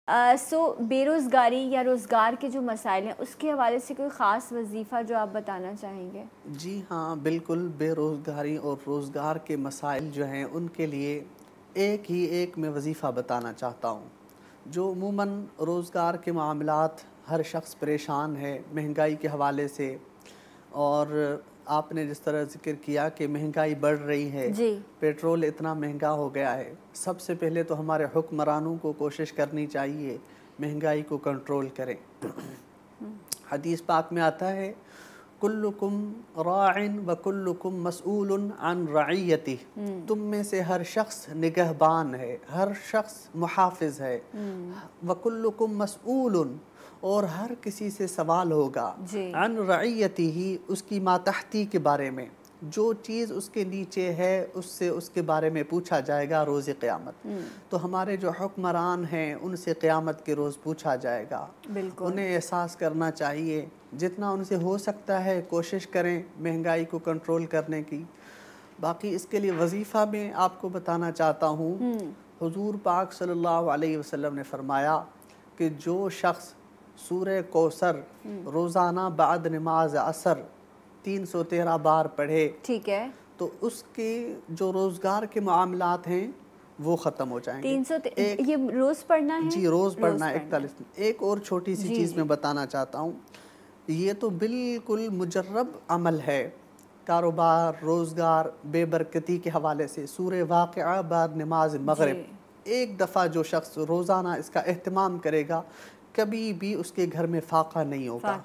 بے روزگاری یا روزگار کے جو مسائل ہیں اس کے حوالے سے کوئی خاص وظیفہ جو آپ بتانا چاہیں گے؟ جی ہاں بالکل، بے روزگاری اور روزگار کے مسائل جو ہیں ان کے لیے ایک میں وظیفہ بتانا چاہتا ہوں۔ جو عموماً روزگار کے معاملات ہر شخص پریشان ہے مہنگائی کے حوالے سے، اور آپ نے جس طرح ذکر کیا کہ مہنگائی بڑھ رہی ہے، جی، پیٹرول اتنا مہنگا ہو گیا ہے۔ سب سے پہلے تو ہمارے حکمرانوں کو کوشش کرنی چاہیے مہنگائی کو کنٹرول کریں۔ حدیث پاک میں آتا ہے کلکم راع وکلکم مسئول عن رعیتہ، تم میں سے ہر شخص نگہبان ہے، ہر شخص محافظ ہے، وکلکم مسئول، اور ہر کسی سے سوال ہوگا عن رعیتہ، اس کی ماتحتی کے بارے میں، جو چیز اس کے نیچے ہے اس سے اس کے بارے میں پوچھا جائے گا روز قیامت۔ تو ہمارے جو حکمران ہیں ان سے قیامت کے روز پوچھا جائے گا۔ انہیں احساس کرنا چاہیے، جتنا ان سے ہو سکتا ہے کوشش کریں مہنگائی کو کنٹرول کرنے کی۔ باقی اس کے لیے وظیفہ میں آپ کو بتانا چاہتا ہوں، حضور پاک صلی اللہ علیہ وسلم نے فرمایا کہ جو شخص سورہ کوثر روزانہ بعد نماز عصر 313 بار پڑھے، ٹھیک ہے، تو اس کے جو روزگار کے معاملات ہیں وہ ختم ہو جائیں گے۔ یہ روز پڑھنا ہے؟ جی روز پڑھنا ہے 41۔ ایک اور چھوٹی سی چیز میں بتانا چاہتا ہوں، یہ تو بالکل مجرب عمل ہے، کاروبار، روزگار، بے برکتی کے حوالے سے سورہ واقعہ بعد نماز مغرب ایک دفعہ جو شخص روزانہ اس کا اہتمام کرے گا، کبھی بھی اس کے گھر میں فاقہ نہیں ہوگا۔